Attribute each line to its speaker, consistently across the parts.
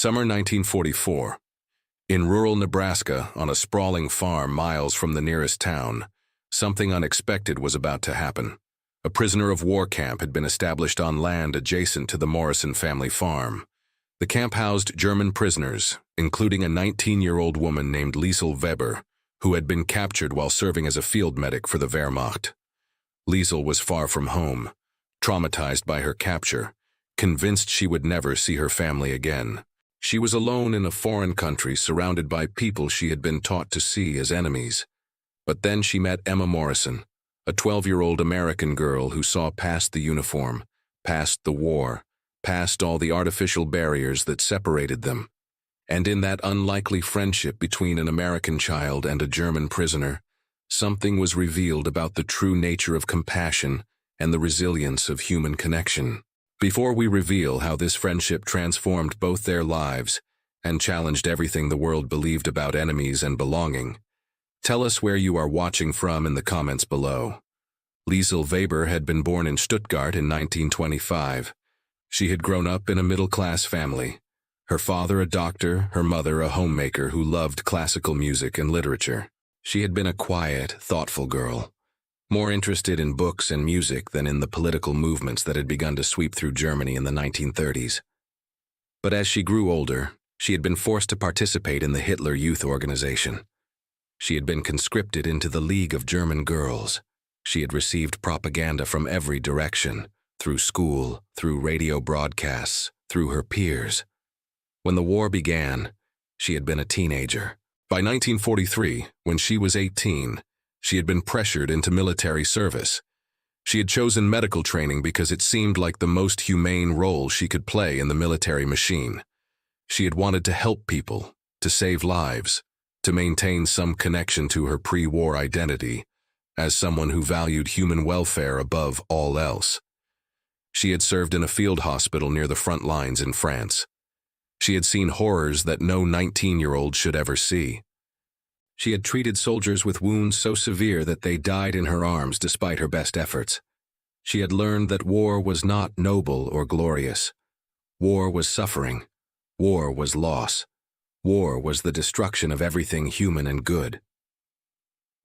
Speaker 1: Summer 1944. In rural Nebraska, on a sprawling farm miles from the nearest town, something unexpected was about to happen. A prisoner of war camp had been established on land adjacent to the Morrison family farm. The camp housed German prisoners, including a 19-year-old woman named Liesel Weber, who had been captured while serving as a field medic for the Wehrmacht. Liesel was far from home, traumatized by her capture, convinced she would never see her family again. She was alone in a foreign country surrounded by people she had been taught to see as enemies. But then she met Emma Morrison, a 12-year-old American girl who saw past the uniform, past the war, past all the artificial barriers that separated them. And in that unlikely friendship between an American child and a German prisoner, something was revealed about the true nature of compassion and the resilience of human connection. Before we reveal how this friendship transformed both their lives and challenged everything the world believed about enemies and belonging, tell us where you are watching from in the comments below. Liesel Weber had been born in Stuttgart in 1925. She had grown up in a middle-class family. Her father a doctor, her mother a homemaker who loved classical music and literature. She had been a quiet, thoughtful girl, more interested in books and music than in the political movements that had begun to sweep through Germany in the 1930s. But as she grew older, she had been forced to participate in the Hitler Youth Organization. She had been conscripted into the League of German Girls. She had received propaganda from every direction, through school, through radio broadcasts, through her peers. When the war began, she had been a teenager. By 1943, when she was 18, she had been pressured into military service. She had chosen medical training because it seemed like the most humane role she could play in the military machine. She had wanted to help people, to save lives, to maintain some connection to her pre-war identity as someone who valued human welfare above all else. She had served in a field hospital near the front lines in France. She had seen horrors that no 19-year-old should ever see. She had treated soldiers with wounds so severe that they died in her arms despite her best efforts. She had learned that war was not noble or glorious. War was suffering. War was loss. War was the destruction of everything human and good.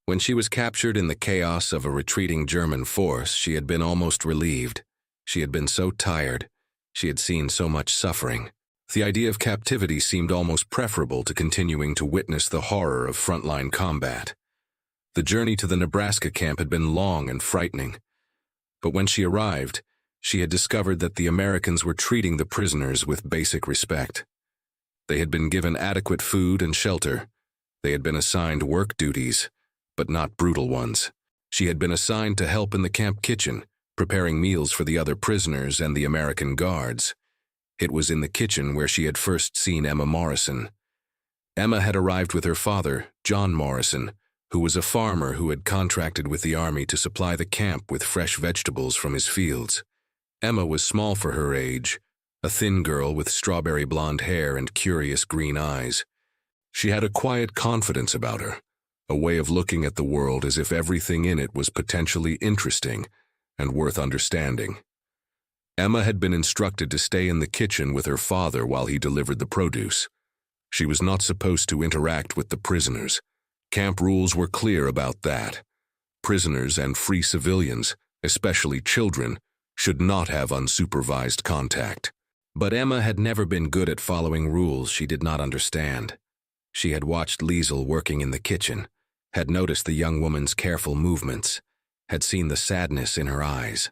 Speaker 1: When she was captured in the chaos of a retreating German force, she had been almost relieved. She had been so tired. She had seen so much suffering. The idea of captivity seemed almost preferable to continuing to witness the horror of frontline combat. The journey to the Nebraska camp had been long and frightening. But when she arrived, she had discovered that the Americans were treating the prisoners with basic respect. They had been given adequate food and shelter. They had been assigned work duties, but not brutal ones. She had been assigned to help in the camp kitchen, preparing meals for the other prisoners and the American guards. It was in the kitchen where she had first seen Emma Morrison. Emma had arrived with her father, John Morrison, who was a farmer who had contracted with the army to supply the camp with fresh vegetables from his fields. Emma was small for her age, a thin girl with strawberry blonde hair and curious green eyes. She had a quiet confidence about her, a way of looking at the world as if everything in it was potentially interesting and worth understanding. Emma had been instructed to stay in the kitchen with her father while he delivered the produce. She was not supposed to interact with the prisoners. Camp rules were clear about that. Prisoners and free civilians, especially children, should not have unsupervised contact. But Emma had never been good at following rules she did not understand. She had watched Liesel working in the kitchen, had noticed the young woman's careful movements, had seen the sadness in her eyes.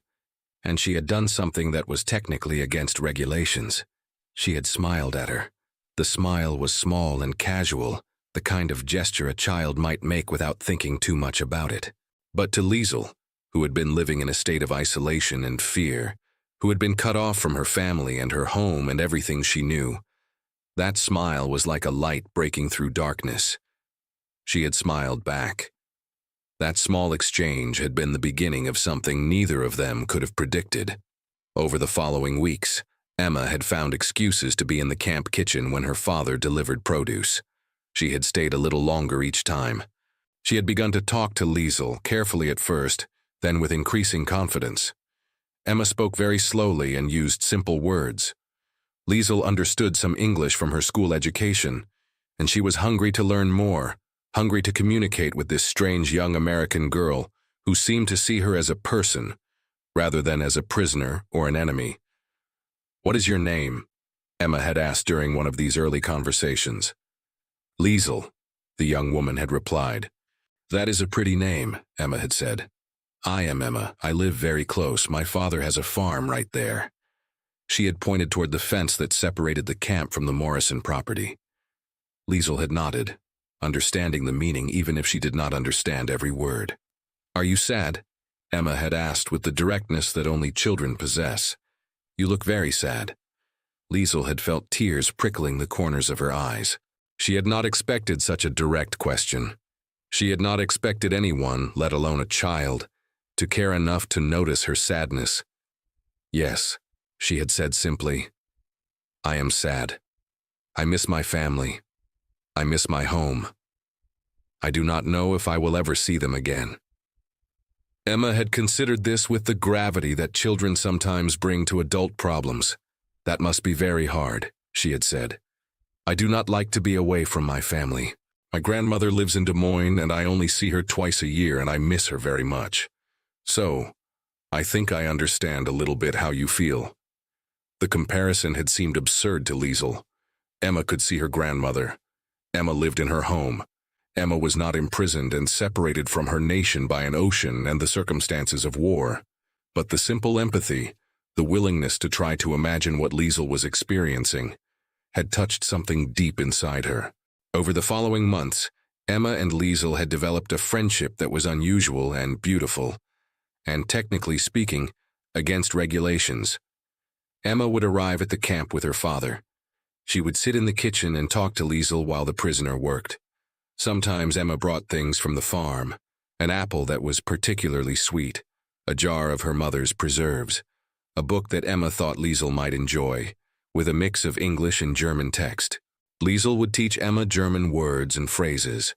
Speaker 1: And she had done something that was technically against regulations. She had smiled at her. The smile was small and casual, the kind of gesture a child might make without thinking too much about it. But to Liesel, who had been living in a state of isolation and fear, who had been cut off from her family and her home and everything she knew, that smile was like a light breaking through darkness. She had smiled back. That small exchange had been the beginning of something neither of them could have predicted. Over the following weeks, Emma had found excuses to be in the camp kitchen when her father delivered produce. She had stayed a little longer each time. She had begun to talk to Liesel, carefully at first, then with increasing confidence. Emma spoke very slowly and used simple words. Liesel understood some English from her school education, and she was hungry to learn more, hungry to communicate with this strange young American girl who seemed to see her as a person, rather than as a prisoner or an enemy. "What is your name?" Emma had asked during one of these early conversations. "Liesel," the young woman had replied. "That is a pretty name," Emma had said. "I am Emma. I live very close. My father has a farm right there." She had pointed toward the fence that separated the camp from the Morrison property. Liesel had nodded, understanding the meaning even if she did not understand every word. "Are you sad?" Emma had asked with the directness that only children possess. "You look very sad." Liesel had felt tears prickling the corners of her eyes. She had not expected such a direct question. She had not expected anyone, let alone a child, to care enough to notice her sadness. "Yes," she had said simply. "I am sad. I miss my family. I miss my home. I do not know if I will ever see them again." Emma had considered this with the gravity that children sometimes bring to adult problems. "That must be very hard," she had said. "I do not like to be away from my family. My grandmother lives in Des Moines and I only see her twice a year and I miss her very much. So, I think I understand a little bit how you feel." The comparison had seemed absurd to Liesel. Emma could see her grandmother. Emma lived in her home. Emma was not imprisoned and separated from her nation by an ocean and the circumstances of war. But the simple empathy, the willingness to try to imagine what Liesel was experiencing, had touched something deep inside her. Over the following months, Emma and Liesel had developed a friendship that was unusual and beautiful, and technically speaking, against regulations. Emma would arrive at the camp with her father. She would sit in the kitchen and talk to Liesel while the prisoner worked. Sometimes Emma brought things from the farm, an apple that was particularly sweet, a jar of her mother's preserves, a book that Emma thought Liesel might enjoy, with a mix of English and German text. Liesel would teach Emma German words and phrases.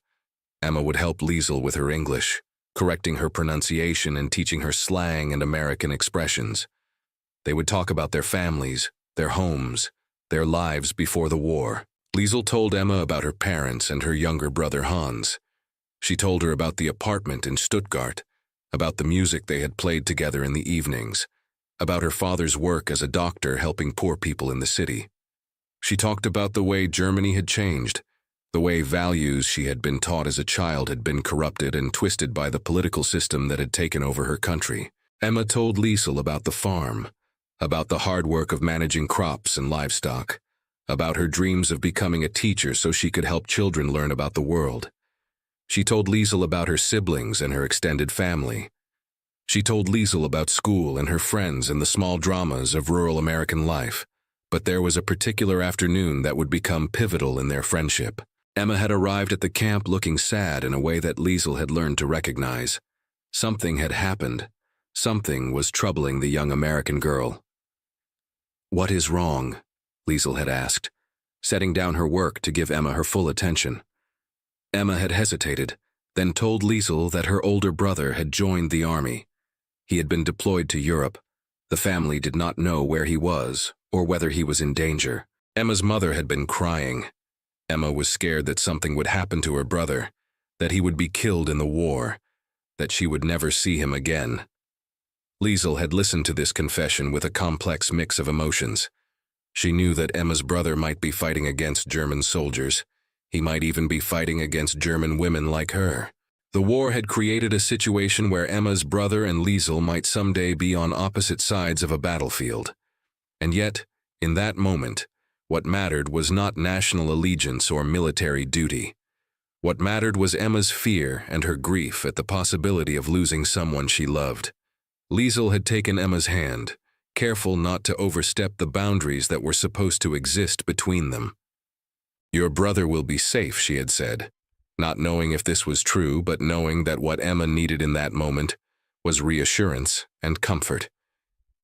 Speaker 1: Emma would help Liesel with her English, correcting her pronunciation and teaching her slang and American expressions. They would talk about their families, their homes, their lives before the war. Liesel told Emma about her parents and her younger brother Hans. She told her about the apartment in Stuttgart, about the music they had played together in the evenings, about her father's work as a doctor helping poor people in the city. She talked about the way Germany had changed, the way values she had been taught as a child had been corrupted and twisted by the political system that had taken over her country. Emma told Liesel about the farm, about the hard work of managing crops and livestock, about her dreams of becoming a teacher so she could help children learn about the world. She told Liesel about her siblings and her extended family. She told Liesel about school and her friends and the small dramas of rural American life. But there was a particular afternoon that would become pivotal in their friendship. Emma had arrived at the camp looking sad in a way that Liesel had learned to recognize. Something had happened. Something was troubling the young American girl. "What is wrong?" Liesel had asked, setting down her work to give Emma her full attention. Emma had hesitated, then told Liesel that her older brother had joined the army. He had been deployed to Europe. The family did not know where he was or whether he was in danger. Emma's mother had been crying. Emma was scared that something would happen to her brother, that he would be killed in the war, that she would never see him again. Liesel had listened to this confession with a complex mix of emotions. She knew that Emma's brother might be fighting against German soldiers. He might even be fighting against German women like her. The war had created a situation where Emma's brother and Liesel might someday be on opposite sides of a battlefield. And yet, in that moment, what mattered was not national allegiance or military duty. What mattered was Emma's fear and her grief at the possibility of losing someone she loved. Liesel had taken Emma's hand, careful not to overstep the boundaries that were supposed to exist between them. "Your brother will be safe," she had said, not knowing if this was true, but knowing that what Emma needed in that moment was reassurance and comfort.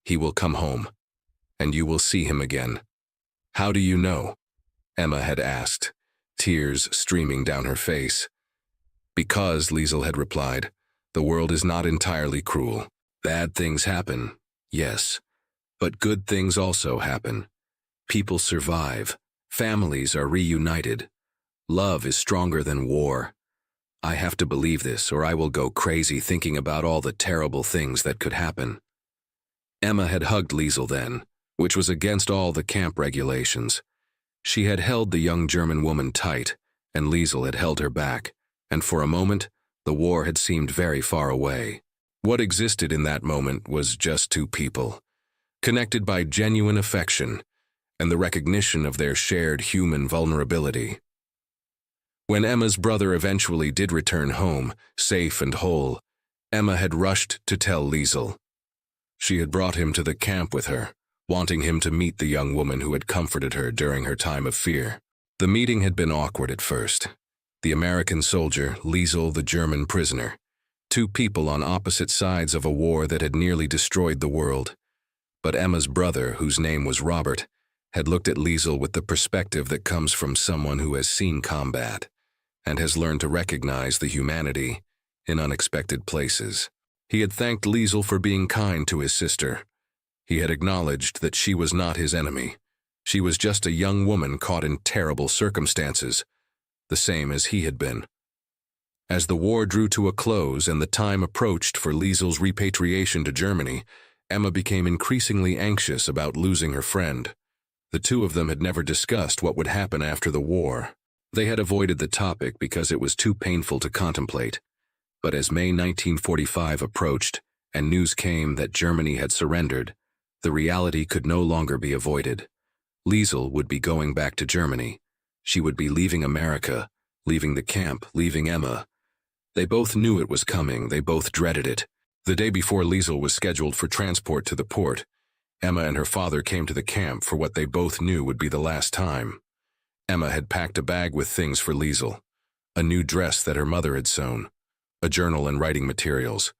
Speaker 1: "He will come home, and you will see him again." "How do you know?" Emma had asked, tears streaming down her face. "Because," Liesel had replied, "the world is not entirely cruel. Bad things happen, yes, but good things also happen. People survive. Families are reunited. Love is stronger than war. I have to believe this, or I will go crazy thinking about all the terrible things that could happen. Emma had hugged Liesel then, which was against all the camp regulations. She had held the young German woman tight, and Liesel had held her back, and for a moment, the war had seemed very far away. What existed in that moment was just two people, connected by genuine affection and the recognition of their shared human vulnerability. When Emma's brother eventually did return home, safe and whole, Emma had rushed to tell Liesel. She had brought him to the camp with her, wanting him to meet the young woman who had comforted her during her time of fear. The meeting had been awkward at first. The American soldier, Liesel the German prisoner. Two people on opposite sides of a war that had nearly destroyed the world. But Emma's brother, whose name was Robert, had looked at Liesel with the perspective that comes from someone who has seen combat and has learned to recognize the humanity in unexpected places. He had thanked Liesel for being kind to his sister. He had acknowledged that she was not his enemy. She was just a young woman caught in terrible circumstances, the same as he had been. As the war drew to a close and the time approached for Liesel's repatriation to Germany, Emma became increasingly anxious about losing her friend. The two of them had never discussed what would happen after the war. They had avoided the topic because it was too painful to contemplate. But as May 1945 approached and news came that Germany had surrendered, the reality could no longer be avoided. Liesel would be going back to Germany. She would be leaving America, leaving the camp, leaving Emma. They both knew it was coming, they both dreaded it. The day before Liesel was scheduled for transport to the port, Emma and her father came to the camp for what they both knew would be the last time. Emma had packed a bag with things for Liesel, a new dress that her mother had sewn, a journal and writing materials,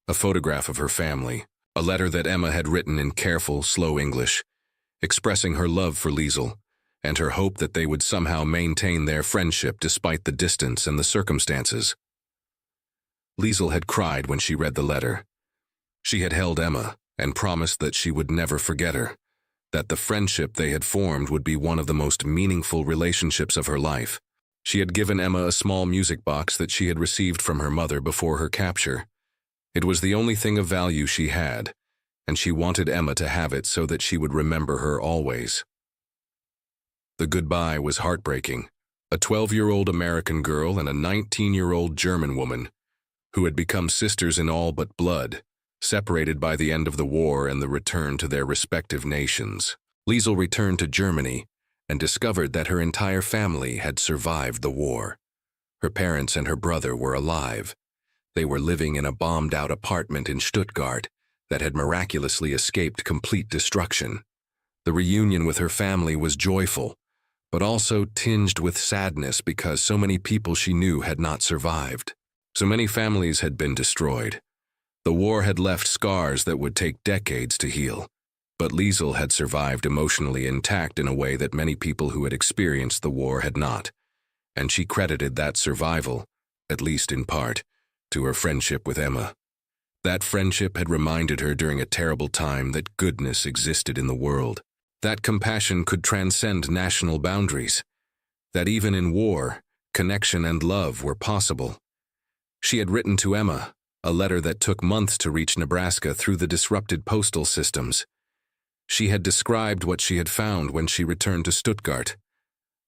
Speaker 1: a photograph of her family, a letter that Emma had written in careful, slow English, expressing her love for Liesel and her hope that they would somehow maintain their friendship despite the distance and the circumstances. Liesel had cried when she read the letter. She had held Emma and promised that she would never forget her, that the friendship they had formed would be one of the most meaningful relationships of her life. She had given Emma a small music box that she had received from her mother before her capture. It was the only thing of value she had, and she wanted Emma to have it so that she would remember her always. The goodbye was heartbreaking. A 12-year-old American girl and a 19-year-old German woman, who had become sisters in all but blood, separated by the end of the war and the return to their respective nations. Liesel returned to Germany and discovered that her entire family had survived the war. Her parents and her brother were alive. They were living in a bombed-out apartment in Stuttgart that had miraculously escaped complete destruction. The reunion with her family was joyful, but also tinged with sadness because so many people she knew had not survived. So many families had been destroyed. The war had left scars that would take decades to heal, but Liesel had survived emotionally intact in a way that many people who had experienced the war had not, and she credited that survival, at least in part, to her friendship with Emma. That friendship had reminded her during a terrible time that goodness existed in the world, that compassion could transcend national boundaries, that even in war, connection and love were possible. She had written to Emma, a letter that took months to reach Nebraska through the disrupted postal systems. She had described what she had found when she returned to Stuttgart.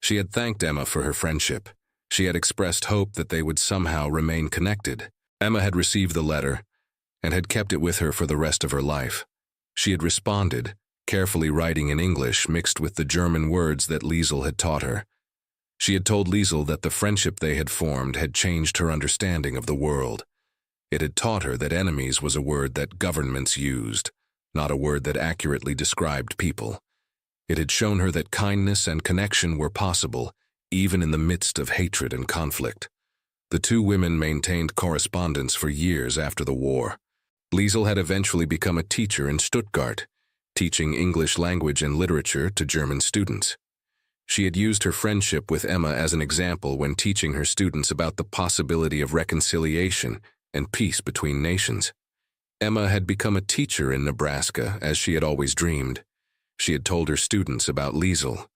Speaker 1: She had thanked Emma for her friendship. She had expressed hope that they would somehow remain connected. Emma had received the letter and had kept it with her for the rest of her life. She had responded, carefully writing in English mixed with the German words that Liesel had taught her. She had told Liesel that the friendship they had formed had changed her understanding of the world. It had taught her that enemies was a word that governments used, not a word that accurately described people. It had shown her that kindness and connection were possible, even in the midst of hatred and conflict. The two women maintained correspondence for years after the war. Liesel had eventually become a teacher in Stuttgart, teaching English language and literature to German students. She had used her friendship with Emma as an example when teaching her students about the possibility of reconciliation and peace between nations. Emma had become a teacher in Nebraska, as she had always dreamed. She had told her students about Liesel.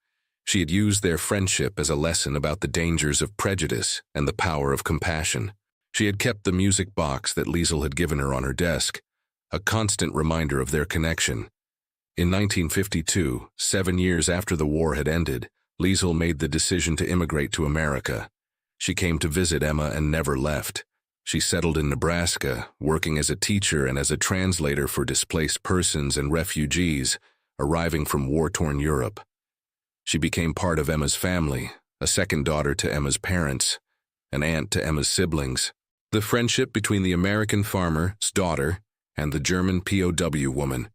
Speaker 1: She had used their friendship as a lesson about the dangers of prejudice and the power of compassion. She had kept the music box that Liesel had given her on her desk, a constant reminder of their connection. In 1952, 7 years after the war had ended, Liesel made the decision to immigrate to America. She came to visit Emma and never left. She settled in Nebraska, working as a teacher and as a translator for displaced persons and refugees arriving from war-torn Europe. She became part of Emma's family, a second daughter to Emma's parents, an aunt to Emma's siblings. The friendship between the American farmer's daughter and the German POW woman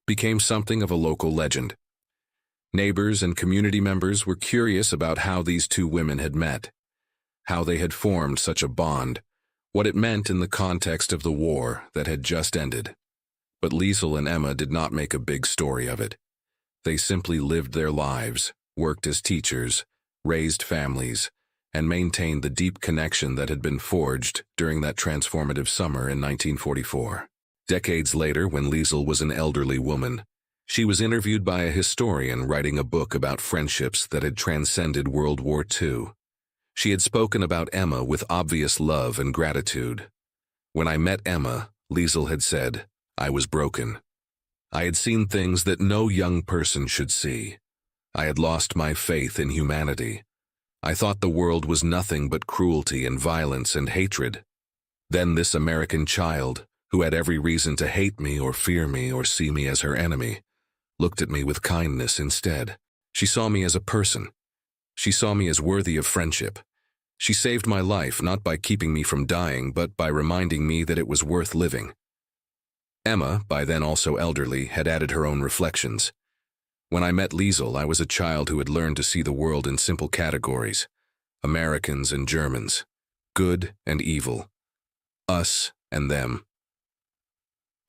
Speaker 1: became something of a local legend. Neighbors and community members were curious about how these two women had met, how they had formed such a bond, what it meant in the context of the war that had just ended. But Liesel and Emma did not make a big story of it. They simply lived their lives, worked as teachers, raised families, and maintained the deep connection that had been forged during that transformative summer in 1944. Decades later, when Liesel was an elderly woman, she was interviewed by a historian writing a book about friendships that had transcended World War II. She had spoken about Emma with obvious love and gratitude. "When I met Emma," Liesel had said, "I was broken. I had seen things that no young person should see. I had lost my faith in humanity. I thought the world was nothing but cruelty and violence and hatred. Then this American child, who had every reason to hate me or fear me or see me as her enemy, looked at me with kindness instead. She saw me as a person. She saw me as worthy of friendship. She saved my life not by keeping me from dying, but by reminding me that it was worth living." Emma, by then also elderly, had added her own reflections. "When I met Liesel, I was a child who had learned to see the world in simple categories: Americans and Germans, good and evil, us and them.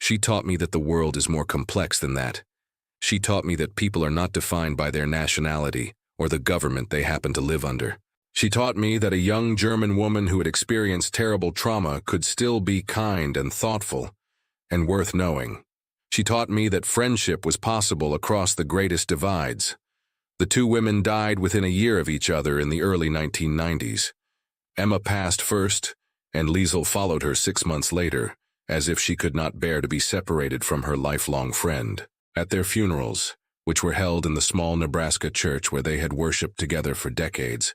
Speaker 1: She taught me that the world is more complex than that. She taught me that people are not defined by their nationality or the government they happen to live under. She taught me that a young German woman who had experienced terrible trauma could still be kind and thoughtful and worth knowing. She taught me that friendship was possible across the greatest divides. The two women died within a year of each other in the early 1990s. Emma passed first, and Liesel followed her 6 months later, as if she could not bear to be separated from her lifelong friend. At their funerals, which were held in the small Nebraska church where they had worshipped together for decades,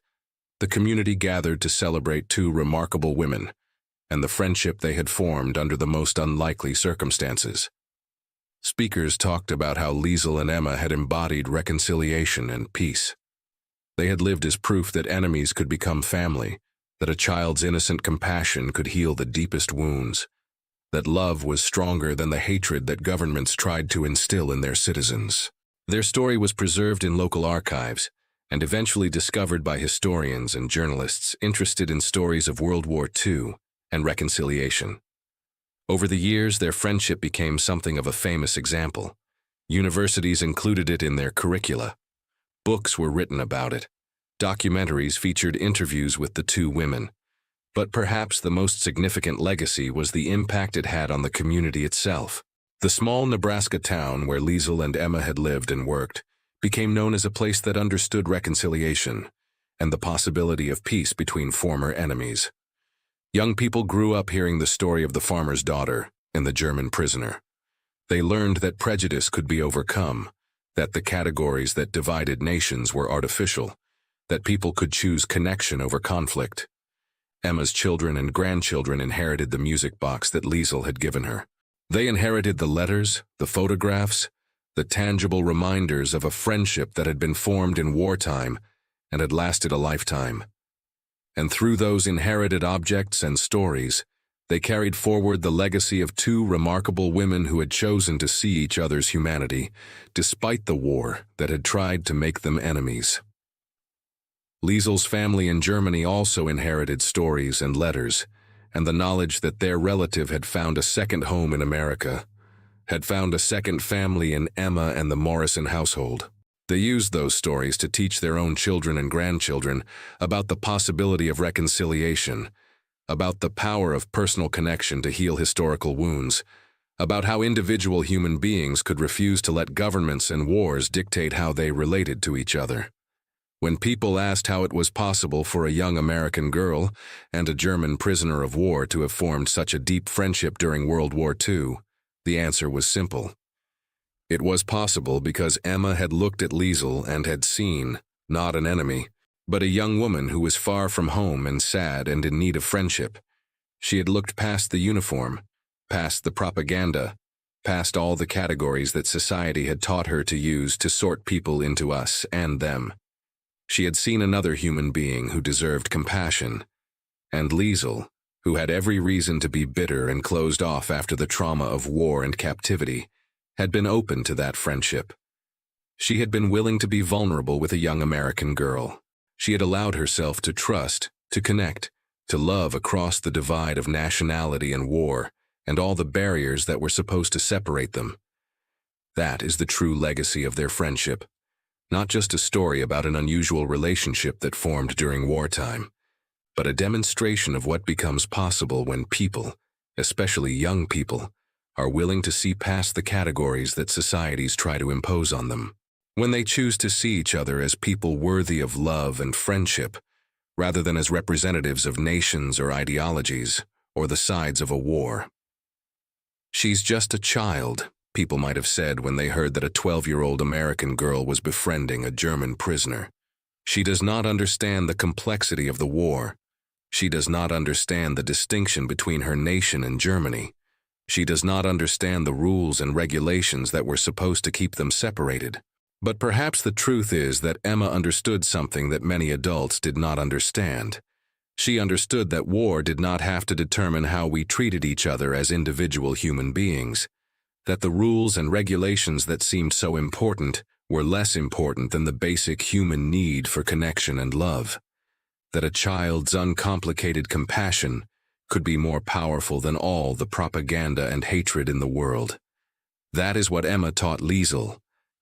Speaker 1: the community gathered to celebrate two remarkable women and the friendship they had formed under the most unlikely circumstances. Speakers talked about how Liesel and Emma had embodied reconciliation and peace. They had lived as proof that enemies could become family, that a child's innocent compassion could heal the deepest wounds, that love was stronger than the hatred that governments tried to instill in their citizens. Their story was preserved in local archives and eventually discovered by historians and journalists interested in stories of World War II and reconciliation. Over the years, their friendship became something of a famous example. Universities included it in their curricula. Books were written about it. Documentaries featured interviews with the two women. But perhaps the most significant legacy was the impact it had on the community itself. The small Nebraska town where Liesel and Emma had lived and worked became known as a place that understood reconciliation and the possibility of peace between former enemies. Young people grew up hearing the story of the farmer's daughter and the German prisoner. They learned that prejudice could be overcome, that the categories that divided nations were artificial, that people could choose connection over conflict. Emma's children and grandchildren inherited the music box that Liesel had given her. They inherited the letters, the photographs, the tangible reminders of a friendship that had been formed in wartime and had lasted a lifetime. And through those inherited objects and stories, they carried forward the legacy of two remarkable women who had chosen to see each other's humanity, despite the war that had tried to make them enemies. Liesel's family in Germany also inherited stories and letters, and the knowledge that their relative had found a second home in America, had found a second family in Emma and the Morrison household. They used those stories to teach their own children and grandchildren about the possibility of reconciliation, about the power of personal connection to heal historical wounds, about how individual human beings could refuse to let governments and wars dictate how they related to each other. When people asked how it was possible for a young American girl and a German prisoner of war to have formed such a deep friendship during World War II, the answer was simple. It was possible because Emma had looked at Liesel and had seen, not an enemy, but a young woman who was far from home and sad and in need of friendship. She had looked past the uniform, past the propaganda, past all the categories that society had taught her to use to sort people into us and them. She had seen another human being who deserved compassion, and Liesel, who had every reason to be bitter and closed off after the trauma of war and captivity, had been open to that friendship. She had been willing to be vulnerable with a young American girl. She had allowed herself to trust, to connect, to love across the divide of nationality and war, and all the barriers that were supposed to separate them. That is the true legacy of their friendship. Not just a story about an unusual relationship that formed during wartime, but a demonstration of what becomes possible when people, especially young people, are willing to see past the categories that societies try to impose on them. When they choose to see each other as people worthy of love and friendship, rather than as representatives of nations or ideologies, or the sides of a war. She's just a child, people might have said when they heard that a 12-year-old American girl was befriending a German prisoner. She does not understand the complexity of the war. She does not understand the distinction between her nation and Germany. She does not understand the rules and regulations that were supposed to keep them separated. But perhaps the truth is that Emma understood something that many adults did not understand. She understood that war did not have to determine how we treated each other as individual human beings, that the rules and regulations that seemed so important were less important than the basic human need for connection and love, that a child's uncomplicated compassion could be more powerful than all the propaganda and hatred in the world. That is what Emma taught Liesel.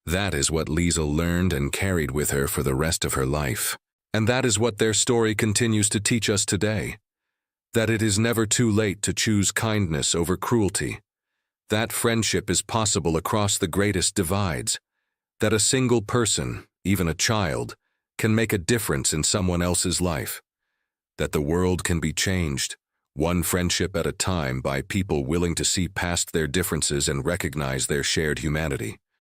Speaker 1: That is what Liesel learned and carried with her for the rest of her life. And that is what their story continues to teach us today. That it is never too late to choose kindness over cruelty. That friendship is possible across the greatest divides. That a single person, even a child, can make a difference in someone else's life. That the world can be changed, one friendship at a time, by people willing to see past their differences and recognize their shared humanity.